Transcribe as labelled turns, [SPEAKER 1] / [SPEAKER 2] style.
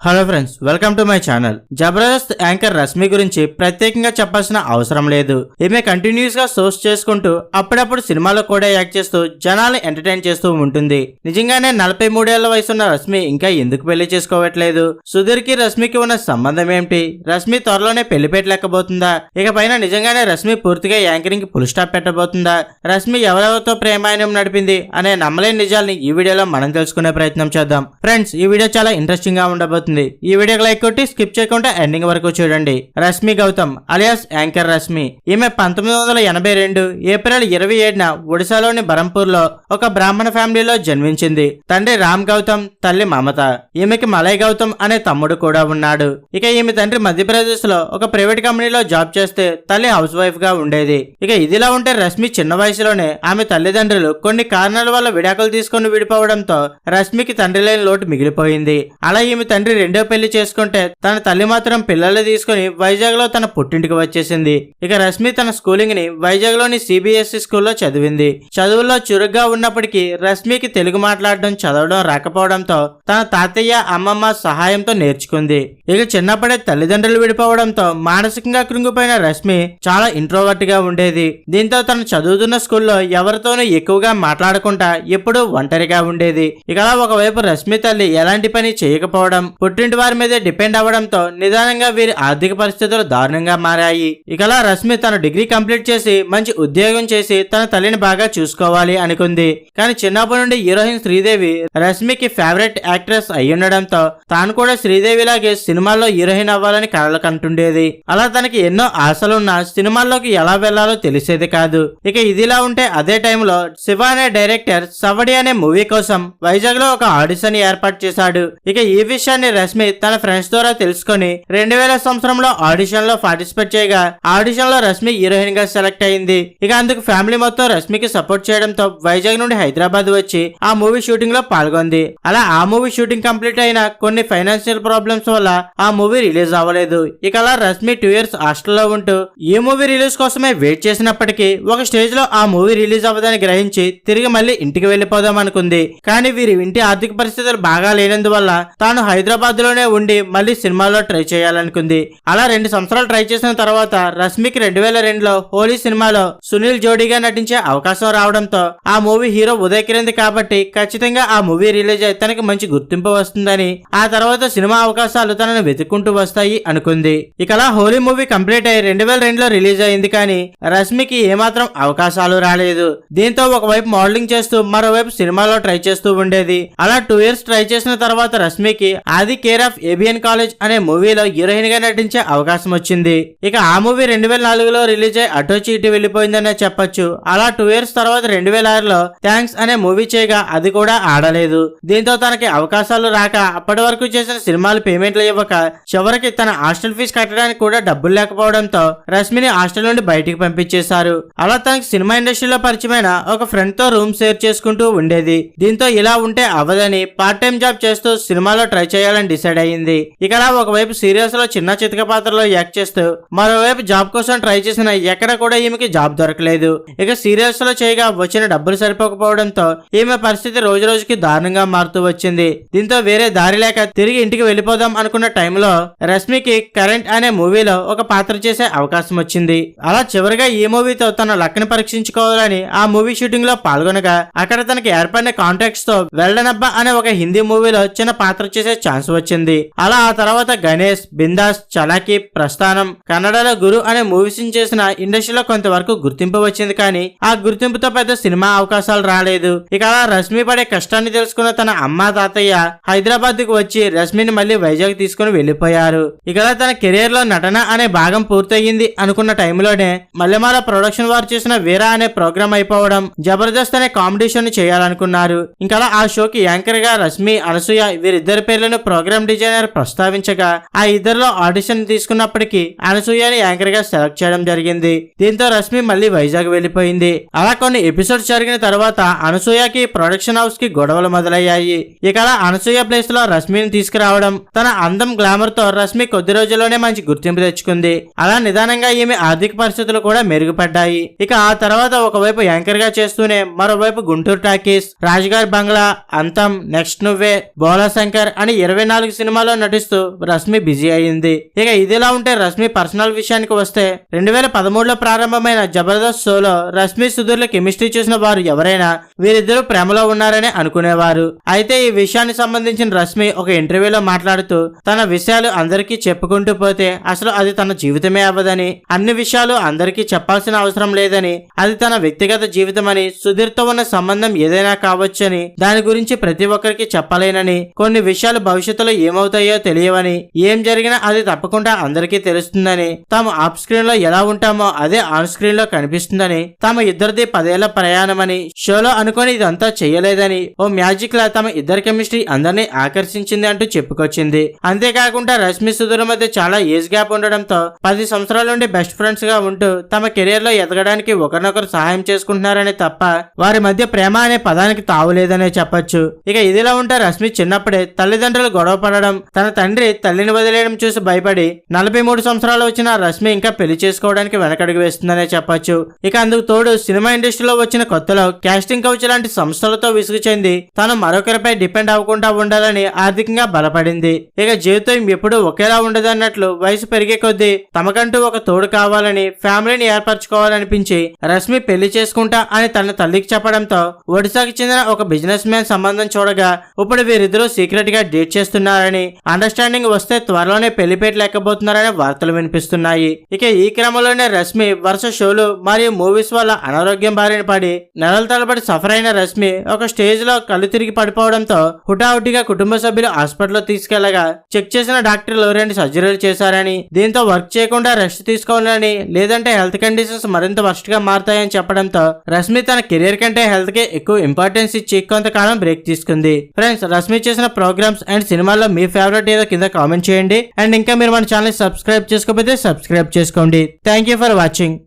[SPEAKER 1] Hello friends, welcome to my channel. Jabardasth anchor Rashmi గురించి ప్రత్యేకంగా చెప్పాల్సిన అవసరం లేదు. ఈమె కంటిన్యూస్ గా షోస్ చేసుకుంటూ అప్పుడప్పుడు సినిమాలో కూడా యాక్ట్ చేస్తూ జనాల్ని ఎంటర్టైన్ చేస్తూ ఉంటుంది. నిజంగానే 43 ఏళ్ల వయసున్న రష్మి ఇంకా ఎందుకు పెళ్లి చేసుకోవట్లేదు? సుధీర్ కి రష్మికి ఉన్న సంబంధం ఏమిటి? రష్మి త్వరలోనే పెళ్లి పెట్టలేకపోతుందా? ఇక పైన నిజంగానే రష్మి పూర్తిగా యాంకరింగ్ కి ఫుల్ స్టాప్ పెట్టబోతుందా? రష్మి ఎవరెవరితో ప్రేమాయణం నడిపింది అనే నమ్మలేని నిజాల్ని ఈ వీడియోలో మనం తెలుసుకునే ప్రయత్నం చేద్దాం. ఫ్రెండ్స్, ఈ వీడియో చాలా ఇంట్రెస్టింగ్ గా ఉండబోతుంది. ఈ వీడియోకి లైక్ కొట్టి స్కిప్ చేయకుండా ఎండింగ్ వరకు చూడండి. Rashmi Gautam alias anchor Rashmi. ఈమె 1982 ఏప్రిల్ 27న ఒడిశాలోని బరంపూర్ లో ఒక బ్రాహ్మణ ఫ్యామిలీలో జన్మించింది. తండ్రి రామ్ గౌతమ్, తల్లి మమత. ఈమెకి మలై గౌతమ్ అనే తమ్ముడు కూడా ఉన్నాడు. ఇక ఈమె తండ్రి మధ్యప్రదేశ్ లో ఒక ప్రైవేట్ కంపెనీలో జాబ్ చేస్తే తల్లి హౌస్ వైఫ్ గా ఉండేది. ఇక ఇదిలా ఉంటే రష్మి చిన్న వయసులోనే ఆమె తల్లిదండ్రులు కొన్ని కారణాల వల్ల విడాకులు తీసుకుని విడిపోవడంతో రష్మికి తండ్రి లేని లోటు మిగిలిపోయింది. అలా ఈమె తండ్రి రెండో పెళ్లి చేసుకుంటే తన తల్లి మాత్రం పిల్లల్ని తీసుకుని వైజాగ్ లో తన పుట్టింటికి వచ్చేసింది. ఇక రష్మి తన స్కూలింగ్ ని వైజాగ్ లోని సిబిఎస్ఈ స్కూల్లో చదివింది. చదువుల్లో చురుగ్గా ఉన్నప్పటికీ రష్మికి తెలుగు మాట్లాడడం చదవడం రాకపోవడంతో తన తాతయ్య అమ్మమ్మ సహాయంతో నేర్చుకుంది. ఇక చిన్నప్పుడే తల్లిదండ్రులు విడిపోవడంతో మానసికంగా కృంగిపోయిన రష్మి చాలా ఇంట్రోవర్ట్ గా ఉండేది. దీంతో తను చదువుతున్న స్కూల్లో ఎవరితోనూ ఎక్కువగా మాట్లాడకుండా ఎప్పుడూ ఒంటరిగా ఉండేది. ఇక ఒకవైపు రష్మి తల్లి ఎలాంటి పని చేయకపోవడం, పుట్టింటి వారి మీద డిపెండ్ అవ్వడంతో నిదానంగా వీరి ఆర్థిక పరిస్థితులు దారుణంగా మారాయి. ఇకలా రష్మి తన డిగ్రీ కంప్లీట్ చేసి మంచి ఉద్యోగం చేసి తన తల్లిని బాగా చూసుకోవాలి అనుకుంది. కానీ చిన్నప్పటి నుండి హీరోయిన్ శ్రీదేవి రష్మికి ఫేవరెట్ యాక్ట్రెస్ అయ్యుండడంతో తాను కూడా శ్రీదేవిలాగే సినిమాల్లో హీరోయిన్ అవ్వాలని కలలు కంటుండేది. అలా తనకి ఎన్నో ఆశలున్నా సినిమాల్లోకి ఎలా వెళ్లాలో తెలిసేది కాదు. ఇక ఇదిలా ఉంటే అదే టైంలో శివ అనే డైరెక్టర్ సవడి అనే మూవీ కోసం వైజాగ్ లో ఒక ఆడిషన్ ఏర్పాటు చేశాడు. ఇక ఈ విషయాన్ని రష్మి తన ఫ్రెండ్స్ ద్వారా తెలుసుకుని 2000 సంవత్సరంలో ఆడిషన్ లో పార్టిసిపేట్ చేయగా ఆడిషన్ లో రష్మి హీరోయిన్ గా సెలెక్ట్ అయింది. ఇక అందుకు ఫ్యామిలీ మొత్తం రష్మికి సపోర్ట్ చేయడంతో వైజాగ్ నుండి హైదరాబాద్ వచ్చి ఆ మూవీ షూటింగ్ లో పాల్గొంది. అలా ఆ మూవీ షూటింగ్ కంప్లీట్ అయిన కొన్ని ఫైనాన్షియల్ ప్రాబ్లమ్స్ వల్ల ఆ మూవీ రిలీజ్ అవ్వలేదు. ఇక అలా రష్మి 2 years హాస్టల్లో ఉంటూ ఈ మూవీ రిలీజ్ కోసమే వెయిట్ చేసినప్పటికీ ఒక స్టేజ్ లో ఆ మూవీ రిలీజ్ అవ్వదని గ్రహించి తిరిగి మళ్ళీ ఇంటికి వెళ్లిపోదాం అనుకుంది. కానీ వీరి ఇంటి ఆర్థిక పరిస్థితులు బాగా లేనందువల్ల తాను హైదరాబాద్ లోనే ఉండి మళ్ళీ సినిమాలో ట్రై చేయాలనుకుంది. అలా 2 సంవత్సరాలు ట్రై చేసిన తర్వాత రష్మికి 2002లో హోలీ సినిమాలో సునీల్ జోడీగా నటించే అవకాశం రావడంతో ఆ మూవీ హీరో ఉదయ్ కిరణ్ కాబట్టి ఖచ్చితంగా ఆ మూవీ రిలీజ్ అయి తనకి మంచి గుర్తింపు వస్తుందని, ఆ తర్వాత సినిమా అవకాశాలు తనను వెతుక్కుంటూ వస్తాయి అనుకుంది. ఇక అలా హోలీ మూవీ కంప్లీట్ అయి 2002లో రిలీజ్ అయింది. కానీ రష్మికి ఏమాత్రం అవకాశాలు రాలేదు. దీంతో ఒకవైపు మోడలింగ్ చేస్తూ మరోవైపు సినిమాలో ట్రై చేస్తూ ఉండేది. అలా 2 years ట్రై చేసిన తర్వాత రష్మికి ఆది కేర్ ఆఫ్ ఏబిఎన్ కాలేజ్ అనే మూవీలో హీరోయిన్ గా నటించే అవకాశం వచ్చింది. ఇక ఆ మూవీ 2004లో రిలీజ్ అయి అటో చీటి వెళ్లిపోయిందనే చెప్పొచ్చు. అలా 2 years తర్వాత 2006లో థ్యాంక్స్ అనే మూవీ చేయగా అది కూడా ఆడలేదు. దీంతో తనకి అవకాశాలు రాక అప్పటి వరకు చేసిన సినిమాలు పేమెంట్లు ఇవ్వక చివరికి తన హాస్టల్ ఫీజు కట్టడానికి కూడా డబ్బులు లేకపోవడంతో రష్మిని హాస్టల్ నుండి బయటికి పంపించేశారు. అలా తనకి సినిమా ఇండస్ట్రీలో పరిచయమైన ఒక ఫ్రెండ్ తో రూమ్ షేర్ చేసుకుంటూ ఉండేది. దీంతో ఇలా ఉంటే అవ్వదని పార్ట్ టైం జాబ్ చేస్తూ సినిమాలో ట్రై చేయాలని డిసైడ్ అయ్యింది. ఇక ఒకవైపు సీరియల్స్ లో చిన్న చితక పాత్రలో యాక్ట్ చేస్తూ మరోవైపు జాబ్ కోసం ట్రై చేసిన ఎక్కడ కూడా ఈమెకి జాబ్ దొరకలేదు. ఇక సీరియల్స్ లో చేయగా వచ్చిన డబ్బులు సరిపోకపోవడంతో ఈమె పరిస్థితి రోజు రోజుకి దారుణంగా మారుతూ వచ్చింది. దీంతో వేరే దారి లేక తిరిగి ఇంటికి వెళ్ళిపోదాం అనుకున్న టైంలో రష్మికి కరెంట్ అనే మూవీలో ఒక పాత్ర చేసే అవకాశం వచ్చింది. అలా చివరిగా ఈ మూవీతో తన లక్ని పరీక్షించుకోవాలని ఆ మూవీ షూటింగ్ లో పాల్గొనగా అక్కడ తనకి ఏర్పడిన కాంటాక్ట్స్ తో వెల్డనబ్బా అనే ఒక హిందీ మూవీలో చిన్న పాత్ర చేసే ఛాన్స్ వచ్చింది. అలా ఆ తర్వాత గణేష్, బిందాస్, చలాకి, ప్రస్థానం, కన్నడలో గురు అనే మూవీస్ చేసిన ఇండస్ట్రీలో కొంతవరకు గుర్తింపు వచ్చింది. కానీ ఆ గుర్తింపుతో పెద్ద సినిమా అవకాశాలు రాలేదు. ఇక అలా రష్మి పడే కష్టాన్ని తెలుసుకున్న తన అమ్మ తాతయ్య హైదరాబాద్ కు వచ్చి రష్మిని మళ్ళీ వైజాగ్ తీసుకుని వెళ్లిపోయారు. ఇక తన కెరీర్ లో నటన అనే భాగం పూర్తయింది అనుకున్న టైంలోనే మల్లెమాల ప్రొడక్షన్ వారు చేసిన వీరా అనే ప్రోగ్రామ్ అయిపోవడం, జబర్దస్త్ అనే కామెడీ షోని చేయాలనుకున్నారు. ఇంకా ఆ షోకి యాంకర్ గా రష్మి, అనసూయ వీరిద్దరి పేర్లను ప్రోగ్రామ్ డిజైనర్ ప్రస్తావించగా ఆ ఇద్దరిలో ఆడిషన్ తీసుకున్నప్పటికీ అనసూయని యాంకర్ గా సెలెక్ట్ చేయడం జరిగింది. దీంతో రష్మి మళ్ళీ వైజాగ్ వెళ్లిపోయింది. అలా కొన్ని ఎపిసోడ్స్ జరిగిన తర్వాత అనసూయకి ప్రొడక్షన్ హౌస్ కి గొడవలు మొదలయ్యాయి. ఇక అనసూయ ప్లేస్ లో రష్మిని తీసుకురావడం, తన అందం గ్లామర్ తో రష్మి కొద్ది రోజుల్లోనే మంచి గుర్తింపు తెచ్చుకుంది. అలా నిదానంగా ఈమె ఆర్థిక పరిస్థితులు కూడా మెరుగుపడ్డాయి. ఇక ఆ తర్వాత ఒకవైపు యాంకర్ గా చేస్తూనే మరోవైపు గుంటూరు టాకీస్, రాజుగారి బంగ్లా, అంతం, నెక్స్ట్ నువ్వే, బోలా శంకర్ అని 4 సినిమాలో నటిస్తూ రష్మి బిజీ అయింది. ఇక ఇదిలా ఉంటే రష్మి పర్సనల్ విషయానికి వస్తే 2013లో ప్రారంభమైన జబర్దస్త్ షోలో రష్మి సుధీర్ల కెమిస్ట్రీ చూసిన వారు ఎవరైనా వీరిద్దరూ ప్రేమలో ఉన్నారని అనుకునేవారు. అయితే ఈ విషయాన్ని సంబంధించిన రష్మి ఒక ఇంటర్వ్యూలో మాట్లాడుతూ తన విషయాలు అందరికీ చెప్పుకుంటూ పోతే అసలు అది తన జీవితమే అవ్వదని, అన్ని విషయాలు అందరికీ చెప్పాల్సిన అవసరం లేదని, అది తన వ్యక్తిగత జీవితం అని, సుధీర్తో ఉన్న సంబంధం ఏదైనా కావచ్చని, దాని గురించి ప్రతి ఒక్కరికి చెప్పలేనని, కొన్ని విషయాలు భవిష్యత్తులో ఏమవుతాయో తెలియవని, ఏం జరిగినా అది తప్పకుండా అందరికీ తెలుస్తుందని, తాము ఆఫ్ స్క్రీన్ లో ఎలా ఉంటామో అదే ఆన్ స్క్రీన్ లో కనిపిస్తుందని, తమ ఇద్దరిది 10 ఏళ్ల ప్రయాణమని, షోలో అనుకొని ఇదంతా చెయ్యలేదని, ఓ మ్యాజిక్ లా తమ ఇద్దరి కెమిస్ట్రీ అందరినీ ఆకర్షించింది అంటూ చెప్పుకొచ్చింది. అంతేకాకుండా రష్మి సుధీర్ మధ్య చాలా ఏజ్ గ్యాప్ ఉండడంతో 10 సంవత్సరాల నుండి బెస్ట్ ఫ్రెండ్స్ గా ఉంటూ తమ కెరీర్ లో ఎదగడానికి ఒకరినొకరు సహాయం చేసుకుంటున్నారని తప్ప వారి మధ్య ప్రేమ అనే పదానికి తావులేదనే చెప్పొచ్చు. ఇక ఇదిలా ఉంటే రష్మి చిన్నప్పుడే తల్లిదండ్రులు గొడవ పడడం, తన తండ్రి తల్లిని వదిలేయడం చూసి భయపడి 43 సంవత్సరాలు వచ్చిన రష్మి ఇంకా పెళ్లి చేసుకోవడానికి వెనకడుగు వేస్తుందనే చెప్పొచ్చు. ఇక అందుకు తోడు సినిమా ఇండస్ట్రీలో వచ్చిన కొత్తలో కాస్టింగ్ కౌచ్ లాంటి సంస్థలతో విసుగు చెంది తాను మరొకరిపై డిపెండ్ అవ్వకుండా ఉండాలని ఆర్థికంగా బలపడింది. ఇక జీవితం ఎప్పుడు ఒకేలా ఉండదన్నట్లు వయసు పెరిగే కొద్దీ తమకంటూ ఒక తోడు కావాలని, ఫ్యామిలీని ఏర్పరచుకోవాలనిపించి రష్మి పెళ్లి చేసుకుంటా అని తన తల్లికి చెప్పడంతో ఒడిశాకి చెందిన ఒక బిజినెస్ మ్యాన్ సంబంధం చూడగా ఇప్పుడు వీరిద్దరూ సీక్రెట్ గా డేట్ చేస్తున్నారని, అండర్స్టాండింగ్ వస్తే త్వరలోనే పెళ్లిపేట లేకపోతున్నారనే వార్తలు వినిపిస్తున్నాయి. ఇక ఈ క్రమంలోనే రష్మి వరుస షోలు మరియు మూవీస్ వల్ల అనారోగ్యం బారిన పడి నెలల తరబడి సఫర్ అయిన రష్మి ఒక స్టేజ్ లో కళ్ళు తిరిగి పడిపోవడంతో హుటాహుటిగా కుటుంబ సభ్యులు హాస్పిటల్లో తీసుకెళ్లగా చెక్ చేసిన డాక్టర్లు 2 సర్జరీలు చేశారని, దీంతో వర్క్ చేయకుండా రెస్ట్ తీసుకోవాలని, లేదంటే హెల్త్ కండిషన్స్ మరింత వర్స్ట్ గా మారుతాయని చెప్పడంతో రష్మి తన కెరీర్ కంటే హెల్త్ కి ఎక్కువ ఇంపార్టెన్స్ ఇచ్చి కొంతకాలం బ్రేక్ తీసుకుంది. ఫ్రెండ్స్, రష్మి చేసిన ప్రోగ్రామ్స్ అండ్ సినిమాల్లో మీ ఫేవరెట్ ఏదో కింద కామెంట్ చేయండి. అండ్ ఇంకా మీరు మన ఛానల్ సబ్స్క్రైబ్ చేసుకోకపోతే సబ్స్క్రైబ్ చేసుకోండి. Thank you for watching.